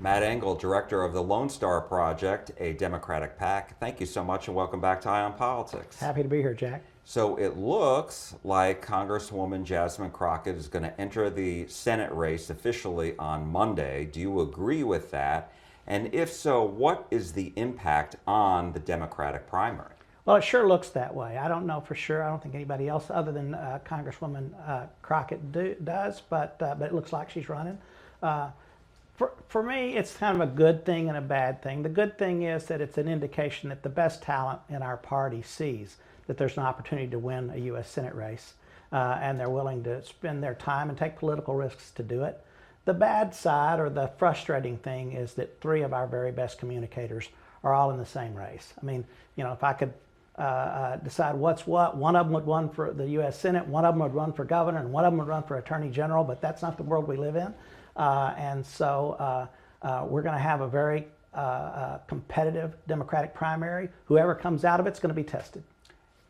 Matt Engel, director of the Lone Star Project, a Democratic PAC. Thank you so much and welcome back to Eye on Politics. Happy to be here, Jack. So it looks like Congresswoman Jasmine Crockett is going to enter the Senate race officially on Monday. Do you agree with that? And if so, what is the impact on the Democratic primary? Well, it sure looks that way. I don't know for sure. I don't think anybody else other than Congresswoman Crockett does, but it looks like she's running. For me, it's kind of a good thing and a bad thing. The good thing is that it's an indication that the best talent in our party sees that there's an opportunity to win a U.S. Senate race, and they're willing to spend their time and take political risks to do it. The bad side, or the frustrating thing, is that three of our very best communicators are all in the same race. I mean, you know, if I could decide what's what, one of them would run for the U.S. Senate, one of them would run for governor, and one of them would run for attorney general, but that's not the world we live in. And so we're going to have a very competitive Democratic primary. Whoever comes out of it's going to be tested.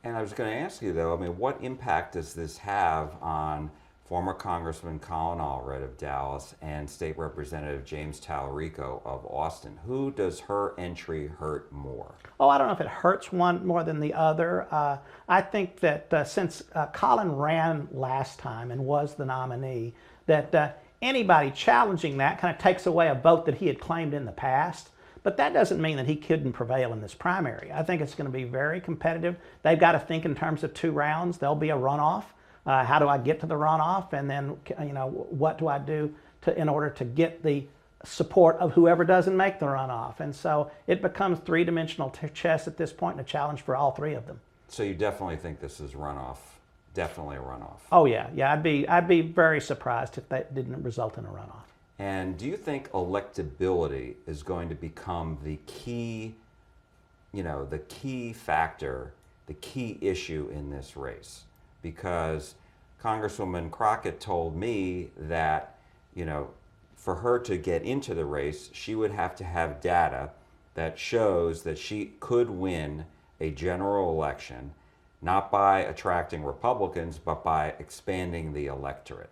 And I was going to ask you, though, I mean, what impact does this have on former Congressman Colin Allred of Dallas and State Representative James Talarico of Austin? Who does her entry hurt more? Oh, I don't know if it hurts one more than the other. I think that since Colin ran last time and was the nominee, that anybody challenging that kind of takes away a vote that he had claimed in the past. But that doesn't mean that he couldn't prevail in this primary. I think it's going to be very competitive. They've got to think in terms of 2 rounds. There'll be a runoff. How do I get to the runoff? And then, you know, what do I do in order to get the support of whoever doesn't make the runoff? And so it becomes 3-dimensional chess at this point, and a challenge for all 3 of them. So you definitely think this is runoff, definitely a runoff? Oh yeah, I'd be very surprised if that didn't result in a runoff. And do you think electability is going to become the key, you know, the key factor, the key issue in this race? Because Congresswoman Crockett told me that, you know, for her to get into the race, she would have to have data that shows that she could win a general election, not by attracting Republicans, but by expanding the electorate.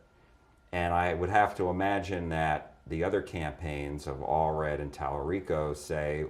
And I would have to imagine that the other campaigns of Allred and Talarico say,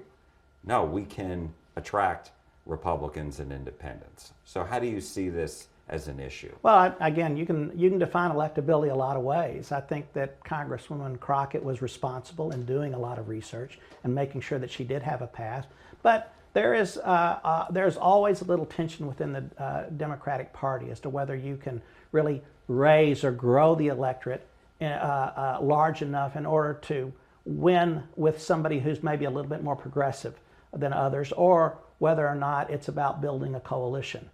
no, we can attract Republicans and independents. So how do you see this as an issue? Well, again, you can define electability a lot of ways. I think that Congresswoman Crockett was responsible in doing a lot of research and making sure that she did have a path. But there's always a little tension within the Democratic Party as to whether you can really raise or grow the electorate large enough in order to win with somebody who's maybe a little bit more progressive than others, or whether or not it's about building a coalition.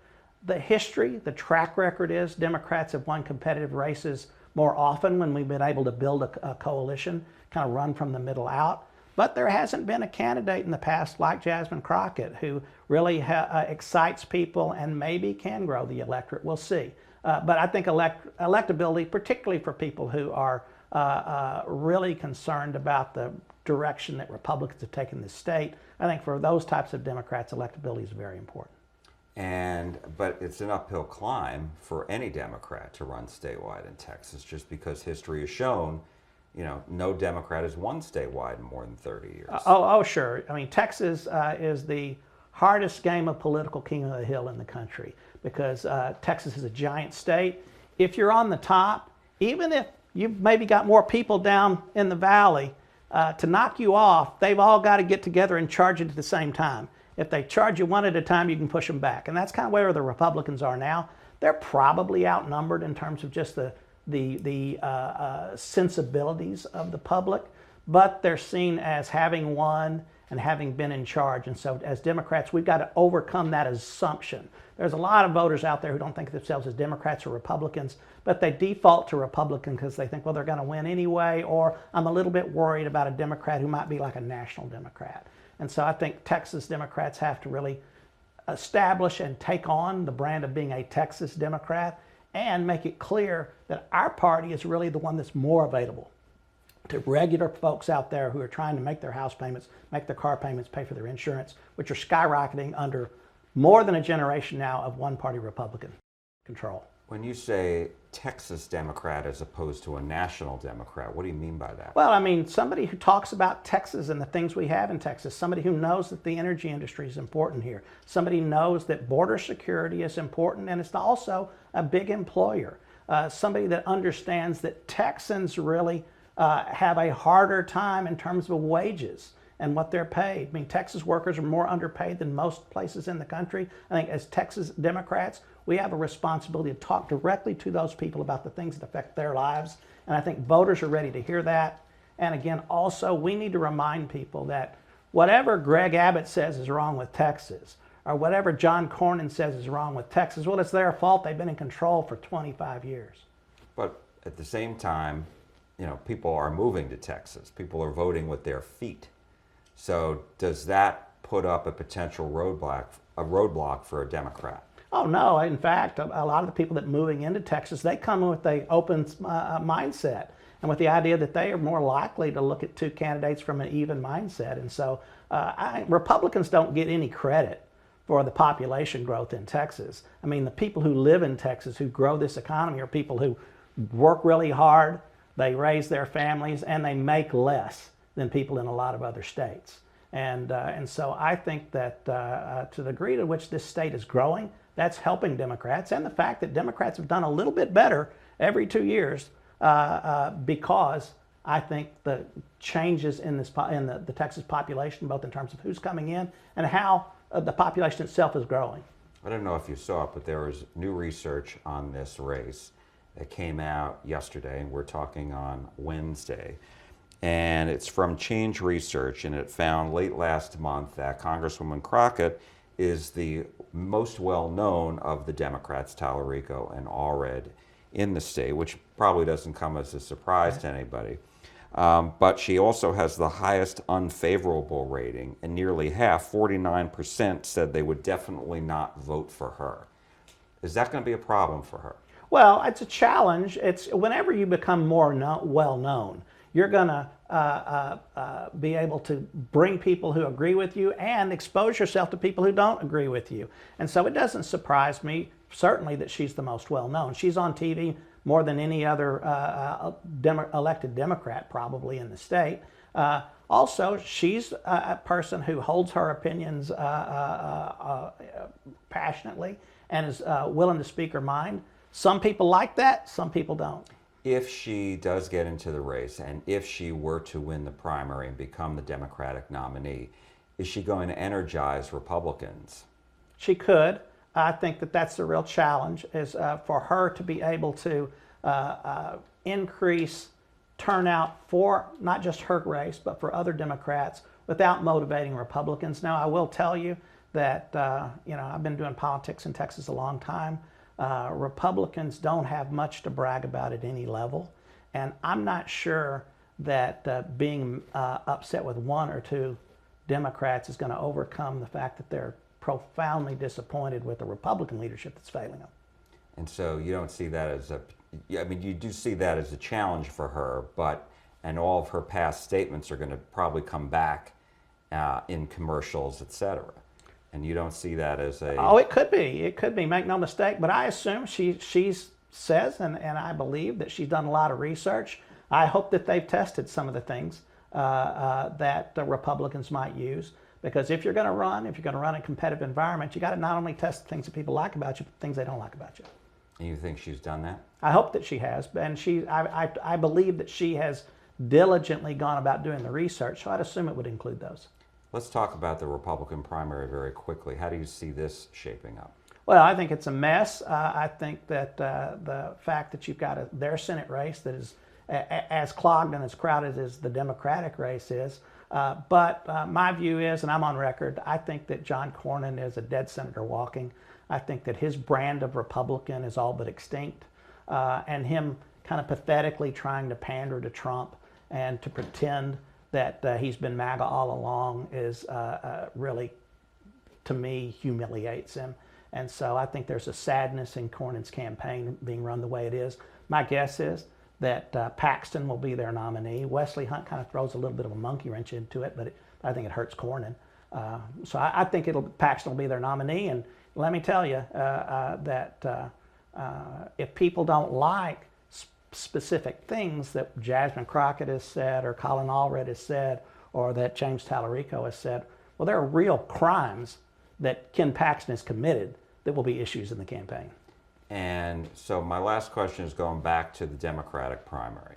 The history, the track record is Democrats have won competitive races more often when we've been able to build a coalition, kind of run from the middle out. But there hasn't been a candidate in the past like Jasmine Crockett who really excites people and maybe can grow the electorate. We'll see. But I think electability, particularly for people who are really concerned about the direction that Republicans have taken the state, I think for those types of Democrats, electability is very important. But it's an uphill climb for any Democrat to run statewide in Texas, just because history has shown, you know, no Democrat has won statewide in more than 30 years. Oh, sure. I mean, Texas is the hardest game of political king of the hill in the country because Texas is a giant state. If you're on the top, even if you've maybe got more people down in the valley, to knock you off, they've all got to get together and charge it at the same time. If they charge you one at a time, you can push them back. And that's kind of where the Republicans are now. They're probably outnumbered in terms of just the sensibilities of the public, but they're seen as having won and having been in charge. And so as Democrats, we've got to overcome that assumption. There's a lot of voters out there who don't think of themselves as Democrats or Republicans, but they default to Republican because they think, well, they're going to win anyway, or I'm a little bit worried about a Democrat who might be like a national Democrat. And so I think Texas Democrats have to really establish and take on the brand of being a Texas Democrat and make it clear that our party is really the one that's more available to regular folks out there who are trying to make their house payments, make their car payments, pay for their insurance, which are skyrocketing under more than a generation now of one-party Republican control. When you say Texas Democrat as opposed to a national Democrat, what do you mean by that? Well, I mean, somebody who talks about Texas and the things we have in Texas, somebody who knows that the energy industry is important here, somebody who knows that border security is important and it's also a big employer, somebody that understands that Texans really have a harder time in terms of wages and what they're paid. I mean, Texas workers are more underpaid than most places in the country. I think as Texas Democrats, we have a responsibility to talk directly to those people about the things that affect their lives. And I think voters are ready to hear that. And again, also, we need to remind people that whatever Greg Abbott says is wrong with Texas, or whatever John Cornyn says is wrong with Texas, well, it's their fault. They've been in control for 25 years. But at the same time, people are moving to Texas. People are voting with their feet. So does that put up a potential roadblock for a Democrat? Oh, no. In fact, a lot of the people that are moving into Texas, they come with an open mindset and with the idea that they are more likely to look at two candidates from an even mindset. And so Republicans don't get any credit for the population growth in Texas. I mean, the people who live in Texas, who grow this economy, are people who work really hard, they raise their families, and they make less than people in a lot of other states. And so I think that to the degree to which this state is growing, that's helping Democrats. And the fact that Democrats have done a little bit better every 2 years because I think the changes in the Texas population, both in terms of who's coming in and how the population itself is growing. I don't know if you saw it, but there was new research on this race that came out yesterday, and we're talking on Wednesday. And it's from Change Research, and it found late last month that Congresswoman Crockett is the most well-known of the Democrats, Talarico and Allred, in the state, which probably doesn't come as a surprise to anybody. But she also has the highest unfavorable rating, and nearly half, 49%, said they would definitely not vote for her. Is that going to be a problem for her? Well, it's a challenge. It's whenever you become more well-known, you're going to be able to bring people who agree with you and expose yourself to people who don't agree with you. And so it doesn't surprise me, certainly, that she's the most well-known. She's on TV more than any other elected Democrat probably in the state. Also, she's a person who holds her opinions passionately and is willing to speak her mind. Some people like that, some people don't. If she does get into the race, and if she were to win the primary and become the Democratic nominee, is she going to energize Republicans? She could. I think that that's the real challenge, is for her to be able to increase turnout for not just her race, but for other Democrats without motivating Republicans. Now, I will tell you that, I've been doing politics in Texas a long time. Republicans don't have much to brag about at any level. And I'm not sure that being upset with one or two Democrats is going to overcome the fact that they're profoundly disappointed with the Republican leadership that's failing them. And so you don't see that as you do see that as a challenge for her, and all of her past statements are going to probably come back in commercials, etc. And you don't see that as a... Oh, it could be. It could be. Make no mistake. But I assume she says, and I believe that she's done a lot of research. I hope that they've tested some of the things that the Republicans might use. Because if you're going to run in a competitive environment, you got to not only test the things that people like about you, but things they don't like about you. And you think she's done that? I hope that she has. And I believe that she has diligently gone about doing the research. So I'd assume it would include those. Let's talk about the Republican primary very quickly. How do you see this shaping up? Well, I think it's a mess. I think that the fact that you've got their Senate race that is as clogged and as crowded as the Democratic race is. But my view is, and I'm on record, I think that John Cornyn is a dead senator walking. I think that his brand of Republican is all but extinct. And him kind of pathetically trying to pander to Trump and to pretend that he's been MAGA all along is really, to me, humiliates him. And so I think there's a sadness in Cornyn's campaign being run the way it is. My guess is that Paxton will be their nominee. Wesley Hunt kind of throws a little bit of a monkey wrench into it, but I think it hurts Cornyn. So I think Paxton will be their nominee. And let me tell you that if people don't like specific things that Jasmine Crockett has said or Colin Allred has said or that James Talarico has said, well, there are real crimes that Ken Paxton has committed that will be issues in the campaign. And so my last question is going back to the Democratic primary.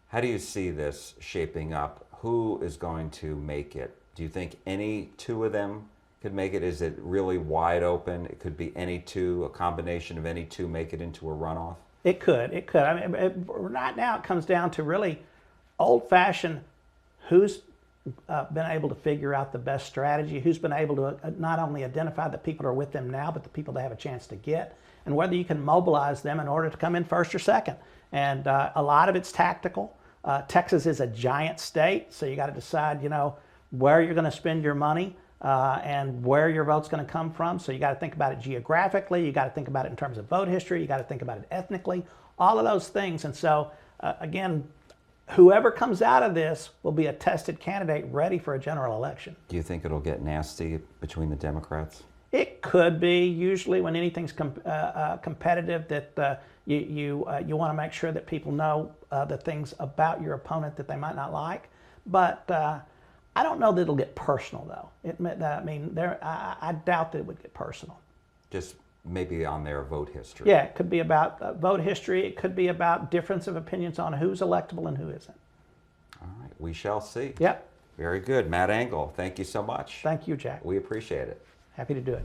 How do you see this shaping up? Who is going to make it? Do you think any two of them could make it? Is it really wide open? It could be any two, a combination of any two make it into a runoff? It could. I mean, right now it comes down to really old-fashioned who's been able to figure out the best strategy, who's been able to not only identify the people who are with them now, but the people they have a chance to get, and whether you can mobilize them in order to come in first or second. And a lot of it's tactical. Texas is a giant state, so you got to decide, where you're going to spend your money and where your vote's going to come from. So you got to think about it geographically. You got to think about it in terms of vote history. You got to think about it ethnically. All of those things. And so again, whoever comes out of this will be a tested candidate ready for a general election. Do you think it'll get nasty between the Democrats? It could be. Usually when anything's competitive, that you want to make sure that people know the things about your opponent that they might not like. But I don't know that it'll get personal, though. I doubt that it would get personal. Just maybe on their vote history. Yeah, it could be about vote history. It could be about difference of opinions on who's electable and who isn't. All right, we shall see. Yep. Very good. Matt Engel, thank you so much. Thank you, Jack. We appreciate it. Happy to do it.